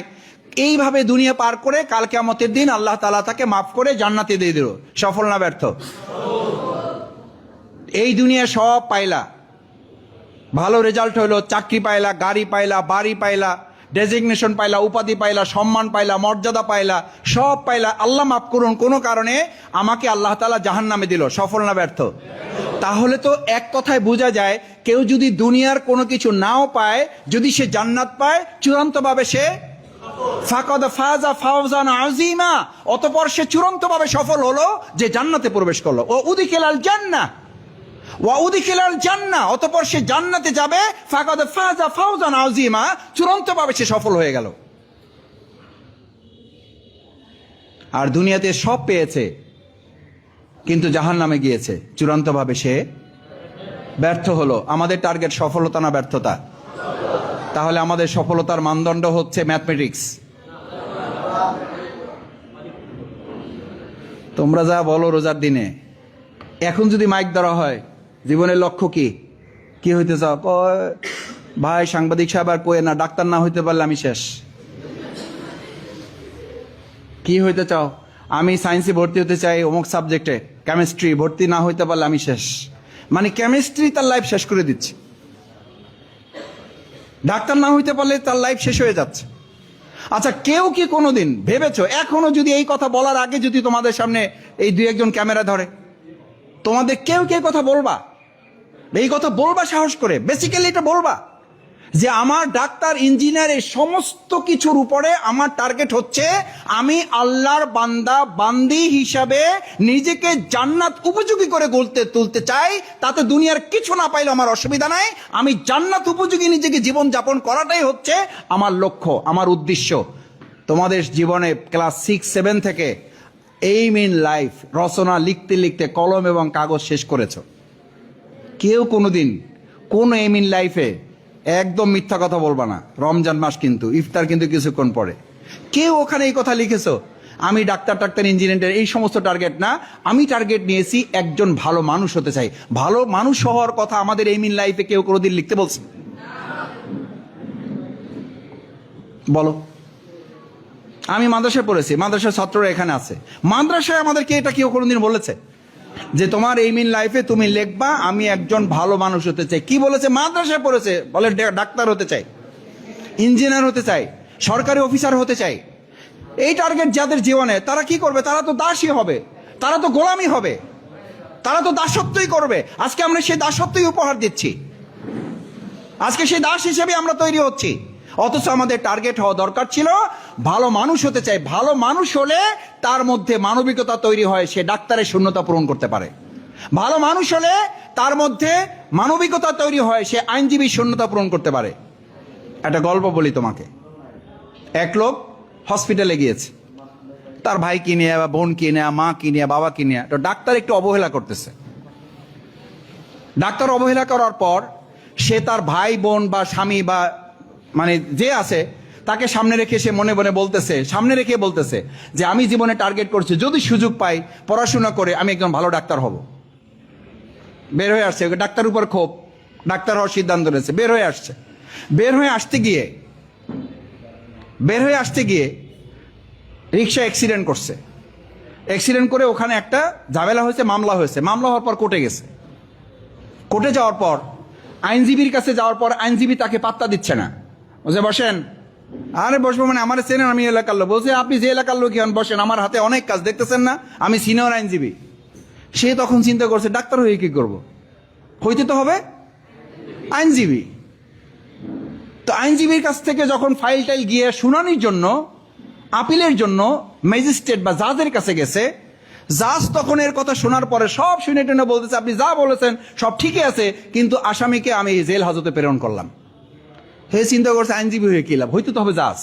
এইভাবে দুনিয়া পার করে কাল কিয়ামতের দিন আল্লাহ তাআলা তাকে মাফ করে জান্নাতে দিয়ে দিল। সফল না ব্যর্থ? এই দুনিয়া সব পাইলা, ভালো রেজাল্ট হইলো, চাকরি পাইলা, গাড়ি পাইলা, বাড়ি পাইলা, ডেজিগনেশন পাইলা, উপাধি পাইলা, সম্মান পাইলা, মর্যাদা পাইলা, সব পাইলা, আল্লাহ মাফ করুন, কোনো কারণে আমাকে আল্লাহ তাআলা জাহান্নামে দিল। সফল না ব্যর্থ? তাহলে তো এক কথায় বোঝা যায়, কেউ যদি দুনিয়ার কোনো কিছু নাও পায়, যদি সে জান্নাত পায়, চূড়ান্তভাবে সে ফাকাদ ফাজা ফাওজান আযীমা, অতঃপর সে চূড়ান্তভাবে সফল হলো যে জান্নাতে প্রবেশ করলো। ও উদিখিলাল জান্নাহ ওয়া উদিখিলাল জান্নাহ, অতঃপর সে জান্নাতে যাবে। ফাকাদ ফাজা ফাওজান আযীমা, চূড়ান্তভাবে সে সফল হয়ে গেল। আর দুনিয়াতে সব পেয়েছে কিন্তু জাহান্নামে গিয়েছে, চূড়ান্তভাবে সে ব্যর্থ হলো। আমাদের টার্গেট সফলতা না ব্যর্থতা? তাহলে আমাদের সফলতার মানদণ্ড হচ্ছে ম্যাথমেটিক্স। তোমরা যা বলো রোজার দিনে, এখন যদি মাইক ধরা হয়, জীবনের লক্ষ্য কি? কি হইতে চাও? ভাই সাংবাদিক সাহেব আর কয়ে না, ডাক্তার না হইতে পারলে আমি শেষ। কি হইতে চাও? আমি সায়েন্সে ভর্তি হতে চাই অমুক সাবজেক্টে, কেমিস্ট্রি ভর্তি না হইতে পারলে আমি শেষ। মানে কেমিস্ট্রি তার লাইফ শেষ করে দিচ্ছে, ডাক্তার না হইতে পারলে তার লাইফ শেষ হয়ে যাচ্ছে। আচ্ছা, কেউ কি কোনোদিন ভেবেছো, এখনো যদি এই কথা বলার আগে যদি তোমাদের সামনে এই 2-1 জন ক্যামেরা ধরে, তোমাদের কেউ কে কথা বলবা? এই কথা বলবা সাহস করে, বেসিক্যালি এটা বলবা যে আমার ডাক্তার, ইঞ্জিনিয়ার, এই সমস্ত কিছুর উপরে আমার টার্গেট হচ্ছে আমি আল্লাহর বান্দা বান্দি হিসাবে নিজেকে জান্নাত উপযোগী করে তুলতে চাই। তাতে দুনিয়ার কিছু না পাইলে আমার অসুবিধা নাই, আমি জান্নাত উপযোগী নিজেকে জীবন যাপন করাটাই হচ্ছে আমার লক্ষ্য, আমার উদ্দেশ্য। তোমাদের জীবনে ক্লাস 6-7 থেকে এইম ইন লাইফ রচনা লিখতে লিখতে কলম এবং কাগজ শেষ করেছ। কেউ কোনোদিন কোন এইম ইন লাইফে একদম মিথ্যা কথা বলবা না। রমজান মাস কিন্তু, ইফতার কিন্তু কিছুক্ষণ পরে। কেউ ওখানে এই কথা লিখেছো আমি ডাক্তার, ইঞ্জিনিয়ার, এই সমস্ত টার্গেট না। আমি টার্গেট নিয়েছি একজন ভালো মানুষ হতে চাই। ভালো মানুষ হওয়ার কথা আমাদের এইম ইন লাইফে কেউ কোনোদিন লিখতে বলছে? বলো। আমি মাদ্রাসায় পড়েছি, মাদ্রাসার ছাত্ররা এখানে আছে, মাদ্রাসায় আমাদেরকে এটা কেউ কোনোদিন বলেছে যে তোমার এইম ইন লাইফে তুমি লিখবা আমি একজন ভালো মানুষ হতে চাই? কি বলেছে? মাদ্রাসায় পড়েছে, বলে ডাক্তার হতে চাই, ইঞ্জিনিয়ার হতে চাই, সরকারি অফিসার হতে চাই। এই টার্গেট যাদের জীবনে, তারা কি করবে? তারা তো দাসী হবে, তারা তো গোলামি হবে, তারা তো দাসত্বই করবে। আজকে আমরা সেই দাসত্বই উপহার দিচ্ছি, আজকে সেই দাস হিসেবে আমরা তৈরি হচ্ছি। অথচ আমাদের টার্গেট হওয়া দরকার ছিল ভালো মানুষ হতে চাই। ভালো মানুষ হলে তার মধ্যে মানবিকতা তৈরি হয়, সে ডাক্তারের শূন্যতা পূরণ করতে পারে। ভালো মানুষ হলে তার মধ্যে মানবিকতা তৈরি হয়, সে আইনজীবী শূন্যতা পূরণ করতে পারে। একটা গল্প বলি তোমাকে। এক লোক হসপিটালে গিয়েছে, তার ভাই কিনে বা বোন কিনে, মা কিনে, বাবা কিনে, তো ডাক্তার একটু অবহেলা করতেছে। ডাক্তার অবহেলা করার পর সে তার ভাই বোন বা স্বামী বা মানে যে আছে তাকে সামনে রেখে সে মনে মনে বলতেছে, সামনে রেখে বলতেছে যে আমি জীবনে টার্গেট করছি, যদি সুযোগ পাই পড়াশোনা করে আমি একজন ভালো ডাক্তার হব। বের হয়ে আসছে, ডাক্তার উপর ক্ষোভ, ডাক্তার হওয়ার সিদ্ধান্ত নিয়েছে, বের হয়ে আসছে। বের হয়ে আসতে গিয়ে রিক্সা অ্যাক্সিডেন্ট করছে। অ্যাক্সিডেন্ট করে ওখানে একটা ঝামেলা হয়েছে, মামলা হয়েছে। মামলা হওয়ার পর কোর্টে গেছে। কোর্টে যাওয়ার পর আইনজীবীর কাছে যাওয়ার পর আইনজীবী তাকে পাত্তা দিচ্ছে না। বলছে বসেন। আরে বসবো মানে আমার চেনেন, আমি এলাকার লোক। বলছে আপনি যে এলাকার লোক হন বসেন, আমার হাতে অনেক কাজ, দেখতেছেন না আমি সিনিয়র আইনজীবী। সে তখন চিন্তা করছে ডাক্তার হয়ে কি করব, হইতে তো হবে আইনজীবী। তো আইনজীবীর কাছ থেকে যখন ফাইল টাইল গিয়ে শুনানির জন্য, আপিলের জন্য ম্যাজিস্ট্রেট বা জাজের কাছে গেছে, জাজ তখন এর কথা শোনার পরে সব শুনে টেনে বলতেছে আপনি যা বলেছেন সব ঠিকই আছে, কিন্তু আসামিকে আমি জেল হাজতে প্রেরণ করলাম। হে চিন্তা করছে আইনজীবী হয়ে কি লাভ, হইতে তো হবে জাজ।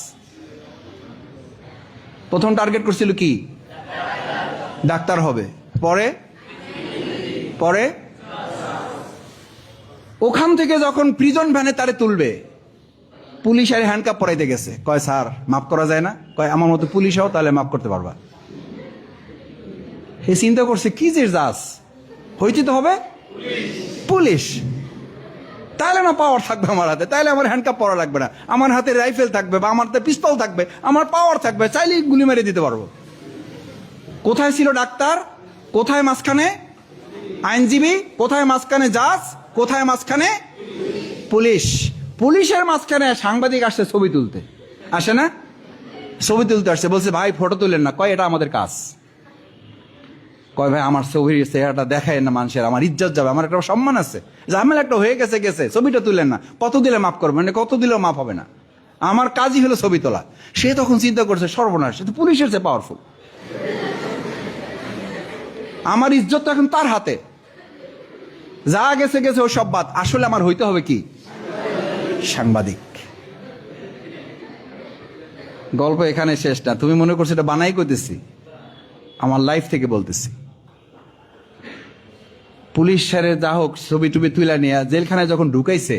প্রথম টার্গেট করছিল কি, ডাক্তার হবে, পরে পরে ওখান থেকে যখন প্রিজন ভ্যানে তারে তুলবে, পুলিশ আর হ্যান্ডকাপ পরাইতে গেছে। কয় স্যার মাফ করা যায় না? কয় আমার মতো পুলিশ হও তাহলে মাফ করতে পারবা। হে চিন্তা করছে কি যে জাজ, হইতে তো হবে পুলিশ, তাহলে না পাওয়ার থাকবে আমার হাতে, তাহলে আমার হ্যান্ডকাপ পরা লাগবে না, আমার হাতে রাইফেল থাকবে বা আমার হাতে পিস্তল থাকবে, আমার পাওয়ার থাকবে, চাইলেই গুলি মেরে দিতে পারবো। কোথায় ছিল ডাক্তার, কোথায় মাঝখানে আইনজীবী, কোথায় মাঝখানে জাজ, কোথায় মাঝখানে পুলিশ। পুলিশের মাঝখানে সাংবাদিক আসছে ছবি তুলতে, আসে না? ছবি তুলতে আসছে, বলছে ভাই ফটো তুলেন না। কয় এটা আমাদের কাজ। কয় ভাই আমার ছবির চেহারাটা দেখায় না মানুষের, আমার ইজ্জত যাবে, আমার একটা সম্মান আছে, ঝামেলা একটা হয়ে গেছে গেছে, ছবিটা তুলেন না। কত দিলে মাফ করবেন? মানে কত দিলেও মাফ হবে না, আমার কাজই হলো ছবি তোলা। সে তখন চিন্তা করছে সর্বনাশ, সে তো পুলিশের চেয়ে পাওয়ারফুল, আমার ইজ্জত তো এখন তার হাতে, যা গেছে গেছে ও সব বাদ, আসলে আমার হইতে হবে কি, সাংবাদিক। গল্প এখানে শেষ না, তুমি মনে করছো এটা বানাই করতেছি, আমার লাইফ থেকে বলতেছি। পুলিশ স্যারের যা হোক ছবি টুবি তুলে নিয়ে জেলখানায় যখন ঢুকাইছে,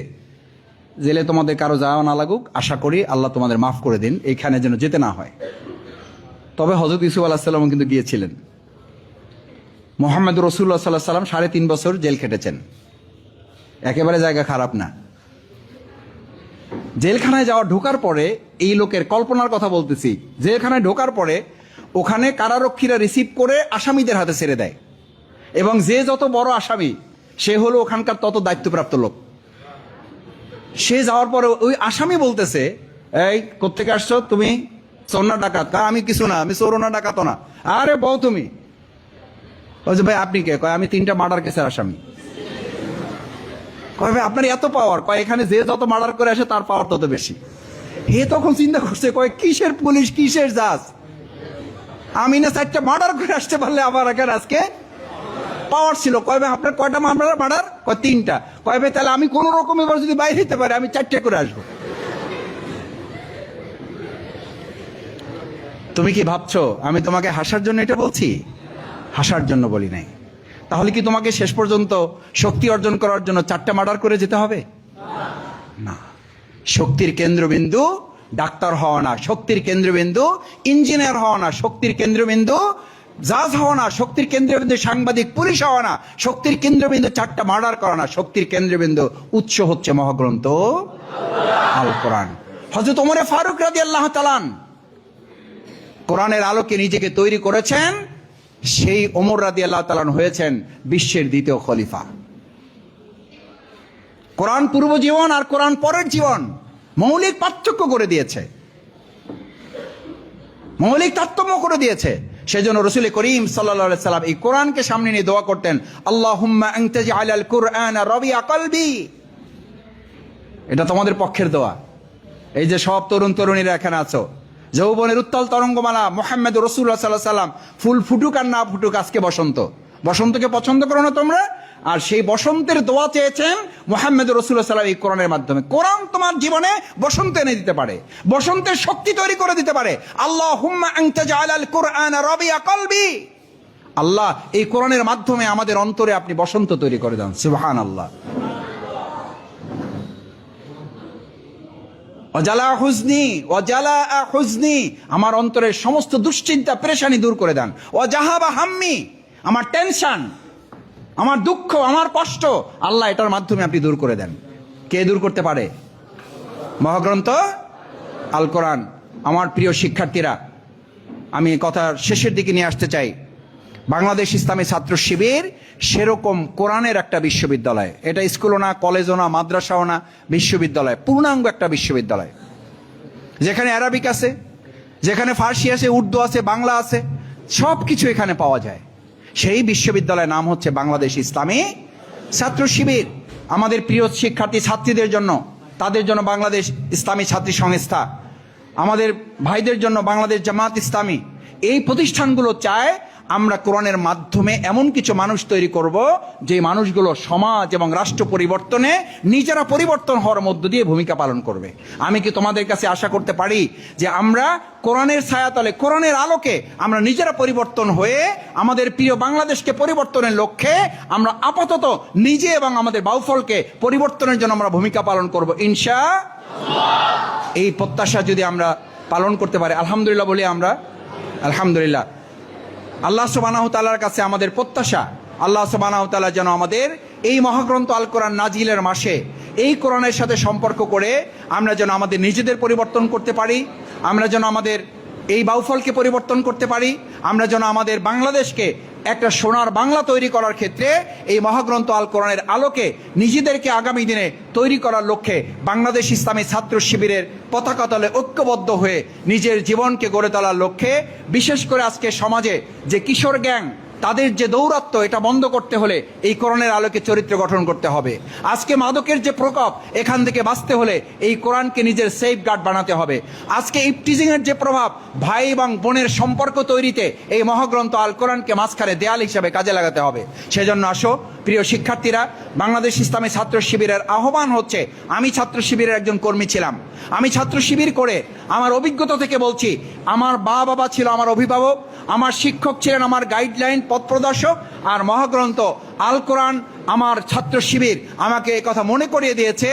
জেলে তোমাদের কারো যাওয়া না লাগুক, আশা করি আল্লাহ তোমাদের মাফ করে দিন, এইখানে যেন যেতে না হয়। তবে হযরত ইউসুফ আলাইহিস সালাম কিন্তু গিয়েছিলেন। মুহাম্মদ রাসূলুল্লাহ সাল্লাল্লাহু আলাইহি ওয়াসাল্লাম 3.5 বছর জেল খেটেছেন, একেবারে জায়গা খারাপ না। জেলখানায় যাওয়া ঢোকার পরে এই লোকের কল্পনার কথা বলতেছি, জেলখানায় ঢোকার পরে ওখানে কারারক্ষীরা রিসিভ করে আসামিদের হাতে ছেড়ে দেয়, এবং যে যত বড় আসামি সে হলো ওখানকার তত দায়িত্বপ্রাপ্ত লোক। সে যাওয়ার পরে ওই আসামি বলতেছে, এই কোত্থেকে আসছো তুমি? চোর না ডাকাত? আমি কিছু না, আমি চোর না ডাকাত না। আরে বউ তুমি? বলছে ভাই আপনি কে? কয় আমি 3টা মার্ডার কেসের আসামি। কয় ভাই আপনার এত পাওয়ার? কয় এখানে যে যত মার্ডার করে আসে তার পাওয়ার তত বেশি। হে তখন চিন্তা করছে, কয় কিসের পুলিশ, কিসের জাজ, আমি না 4টা মার্ডার করে আসতে পারলে আমার এখানে আজকে পাওয়ার ছিল। কয় ভাই আপনার কয়টা মার্ডার? কয় 3টা। কয় ভাই তাহলে আমি কোন রকম এবার যদি বাইরে হইতে পারি আমি 4টে করে আসবো। তুমি কি ভাবছো আমি তোমাকে হাসার জন্য এটা বলছি? হাসার জন্য বলি নাই। তাহলে কি তোমাকে শেষ পর্যন্ত শক্তি অর্জন করার জন্য 4টা মার্ডার করে যেতে হবে? না। শক্তির কেন্দ্রবিন্দু ডাক্তার হওয়া না, শক্তির কেন্দ্রবিন্দু ইঞ্জিনিয়ার হওয়া না, শক্তির কেন্দ্রবিন্দু জাজ হওয়া না, শক্তির কেন্দ্রবিন্দু সাংবাদিক পুলিশ হওয়া না, শক্তির কেন্দ্রবিন্দু 4টা মার্ডার করা না, শক্তির কেন্দ্রবিন্দু উৎস হচ্ছে মহাগ্রন্থ আল কোরআন। হযরত ওমর ফারুক রাদিয়াল্লাহু তাআলা কোরআনের আলোকে নিজেকে তৈরি করেছেন, সেই ওমর রাদিয়াল্লাহু তাআলা হয়েছেন বিশ্বের 2য় খলিফা। কোরআন পূর্ব জীবন আর কোরআন পরের জীবন মৌলিক পার্থক্য করে দিয়েছে, মৌলিক তারতম্য করে দিয়েছে। সেজন্য রাসূল করিম সাল্লাল্লাহু আলাইহি সাল্লাম এই কোরআনকে সামনে নিয়ে দোয়া করতেন, আল্লাহুম্মা আনতাজআলাল কুরআনা রাবিয়া কলবি। এটা তোমাদের পক্ষের দোয়া। এই যে সব তরুণ তরুণীরা এখানে আছো, যৌবনের উত্তাল তরঙ্গমালা মুহাম্মদ রাসূলুল্লাহ সাল্লাল্লাহু আলাইহি সাল্লাম, ফুল ফুটুক আর না ফুটুক আজকে বসন্ত, বসন্তকে পছন্দ করো না তোমরা? আর সেই বসন্তের দোয়া চেয়েছেন মুহাম্মদ রাসূলুল্লাহ সাল্লাল্লাহু আলাইহি ওয়াসাল্লাম এই কোরআনের মাধ্যমে। কোরআন তোমার জীবনে বসন্ত এনে দিতে পারে, বসন্তের শক্তি তৈরি করে দিতে পারে। আল্লাহুম্মা আনতা জাআলাল কুরআনা রাবিয়া কলবি, আল্লাহ এই কোরআনের মাধ্যমে আমাদের অন্তরে আপনি বসন্ত তৈরি করে দেন। সুবহানাল্লাহ। ওয়াজালা হুজনি, ওয়াজালা হুজনি, আমার অন্তরের সমস্ত দুশ্চিন্তা পেরেশানি দূর করে দেন। ওয়াজাহাবা হাম্মি, আমার টেনশন, আমার দুঃখ, আমার কষ্ট, আল্লাহ এটার মাধ্যমে আপনি দূর করে দেন। কে দূর করতে পারে? মহাগ্রন্থ আল কোরআন। আমার প্রিয় শিক্ষার্থীরা, আমি কথার শেষের দিকে নিয়ে আসতে চাই। বাংলাদেশ ইসলামী ছাত্র শিবির সেরকম কোরআনের একটা বিশ্ববিদ্যালয়। এটা স্কুলও না, কলেজও না, মাদ্রাসাও না, বিশ্ববিদ্যালয়, পূর্ণাঙ্গ একটা বিশ্ববিদ্যালয়, যেখানে অ্যারাবিক আছে, যেখানে ফার্সি আছে, উর্দু আছে, বাংলা আছে, সব কিছু এখানে পাওয়া যায়। সেই বিশ্ববিদ্যালয়ের নাম হচ্ছে বাংলাদেশ ইসলামী ছাত্র শিবির। আমাদের প্রিয় শিক্ষার্থী ছাত্রীদের জন্য, তাদের জন্য বাংলাদেশ ইসলামী ছাত্রী সংস্থা, আমাদের ভাইদের জন্য বাংলাদেশ জামাত ইসলামী, এই প্রতিষ্ঠানগুলো চায় আমরা কোরআনের মাধ্যমে এমন কিছু মানুষ তৈরি করব যে মানুষগুলো সমাজ এবং রাষ্ট্র পরিবর্তনে নিজেরা পরিবর্তন হওয়ার মধ্য দিয়ে ভূমিকা পালন করবে। আমি কি তোমাদের কাছে আশা করতে পারি যে আমরা কোরআনের ছায়াতলে, কোরআনের আলোকে আমরা নিজেরা পরিবর্তন হয়ে আমাদের প্রিয় বাংলাদেশকে পরিবর্তনের লক্ষ্যে আমরা আপাতত নিজে এবং আমাদের বাউফলকে পরিবর্তনের জন্য আমরা ভূমিকা পালন করব ইনশাআল্লাহ। এই প্রত্যাশা যদি আমরা পালন করতে পারি, আলহামদুলিল্লাহ বলি আমরা, আলহামদুলিল্লাহ। আল্লাহ সুবহানাহু ওয়া তাআলার কাছে আমাদের প্রত্যাশা, আল্লাহ সুবহানাহু ওয়া তাআলা যেন আমাদের এই মহাগ্রন্থ আল কোরআন নাজিলের মাসে এই কোরআনের সাথে সম্পর্ক করে আমরা যেন আমাদের নিজেদের পরিবর্তন করতে পারি, আমরা যেন আমাদের এই বাউফলকে পরিবর্তন করতে পারি, আমরা যেন আমাদের বাংলাদেশকে একটা সোনার বাংলা তৈরি করার ক্ষেত্রে এই মহাগ্রন্থ আল কোরআনের আলোকে নিজেদেরকে আগামী দিনে তৈরি করার লক্ষ্যে বাংলাদেশ ইসলামী ছাত্র শিবিরের পতাকা তলে ঐক্যবদ্ধ হয়ে নিজের জীবনকে গড়ে তোলার লক্ষ্যে, বিশেষ করে আজকে সমাজে যে কিশোর গ্যাং, তাদের যে দৌরাত্ম্য, এটা বন্ধ করতে হলে এই কোরআনের আলোকে চরিত্র গঠন করতে হবে। আজকে মাদকের যে প্রকোপ, এখান থেকে বাঁচতে হলে এই কোরআনকে নিজের সেফ গার্ড বানাতে হবে। আজকে ইফটিজিংয়ের যে প্রভাব, ভাই এবং বোনের সম্পর্ক তৈরিতে এই মহাগ্রন্থ আল কোরআনকে মাঝখানে দেয়াল হিসাবে কাজে লাগাতে হবে। সেজন্য আসো প্রিয় শিক্ষার্থীরা, বাংলাদেশ ইসলামী ছাত্র শিবিরের আহ্বান হচ্ছে, আমি ছাত্র শিবিরের একজন কর্মী ছিলাম, আমি ছাত্র শিবির করে আমার অভিজ্ঞতা থেকে বলছি, আমার বাবা ছিল আমার অভিভাবক, আমার শিক্ষক ছিলেন আমার গাইডলাইন, পথ প্রদর্শক, আর মহাগ্রন্থ আল কোরআন আমার ছাত্র শিবির আমাকে এই কথা মনে করিয়ে দিয়েছে,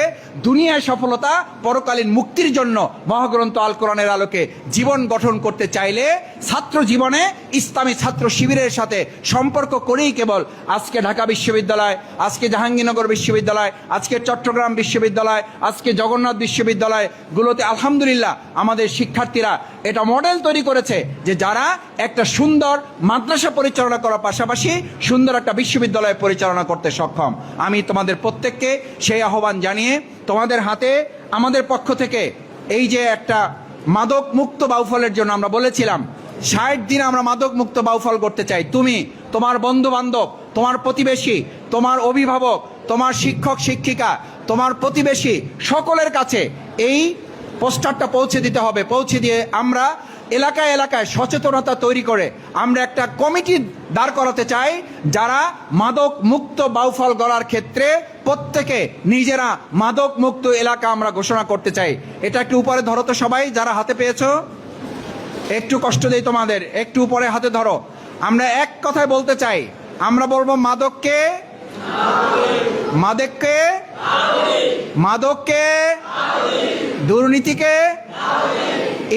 দুনিয়ায় সফলতা, পরকালীন মুক্তির জন্য মহাগ্রন্থ আল কোরআনের আলোকে জীবন গঠন করতে চাইলে ছাত্র জীবনে ইসলামী ছাত্র শিবিরের সাথে সম্পর্ক করেই কেবল আজকে ঢাকা বিশ্ববিদ্যালয়, আজকে জাহাঙ্গীরনগর বিশ্ববিদ্যালয়, আজকে চট্টগ্রাম বিশ্ববিদ্যালয়, আজকে জগন্নাথ বিশ্ববিদ্যালয়গুলোতে আলহামদুলিল্লাহ আমাদের শিক্ষার্থীরা এটা মডেল তৈরি করেছে যে যারা একটা সুন্দর মাদ্রাসা পরিচালনা করার পাশাপাশি সুন্দর একটা বিশ্ববিদ্যালয় পরিচালনা করতে সক্ষম। আমি তোমাদের প্রত্যেককে সেই আহ্বান জানিয়ে তোমাদের হাতে আমাদের পক্ষ থেকে এই যে একটা মাদক মুক্ত বাউফলের জন্য আমরা বলেছিলাম 60 দিন আমরা মাদক মুক্ত বাউফল করতে চাই। তুমি, তোমার বন্ধু বান্ধব, তোমার প্রতিবেশী, তোমার অভিভাবক, তোমার শিক্ষক শিক্ষিকা, তোমার প্রতিবেশী, সকলের কাছে এই পোস্টারটা পৌঁছে দিতে হবে। পৌঁছে দিয়ে আমরা এলাকায় এলাকায় সচেতনতা তৈরি করে আমরা একটা কমিটি দাঁড় করাতে চাই, যারা মাদক মুক্ত বাউফল গড়ার ক্ষেত্রে প্রত্যেকে নিজেরা মাদক মুক্ত এলাকা আমরা ঘোষণা করতে চাই। এটা একটু উপরে ধরো তো সবাই, যারা হাতে পেয়েছো একটু কষ্ট দেই তোমাদের, একটু উপরে হাতে ধরো। আমরা এক কথায় বলতে চাই, আমরা বলবো মাদককে, মাদককে, মাদককে, দুর্নীতিকে,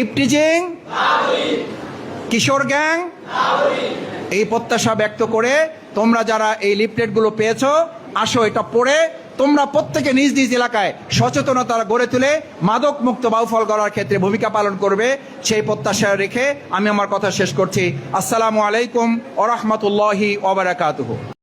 ইফটিজিং, কিশোর গ্যাং, এই প্রত্যাশা ব্যক্ত করে তোমরা যারা এই লিফলেটগুলো পেয়েছো, আসো এটা পড়ে তোমরা প্রত্যেকে নিজ নিজ এলাকায় সচেতনতা গড়ে তুলে মাদক মুক্ত বাউফল গড়ার ক্ষেত্রে ভূমিকা পালন করবে, সেই প্রত্যাশা রেখে আমি আমার কথা শেষ করছি। আসসালামু আলাইকুম ওয়া রাহমাতুল্লাহি ওয়া বারাকাতুহু।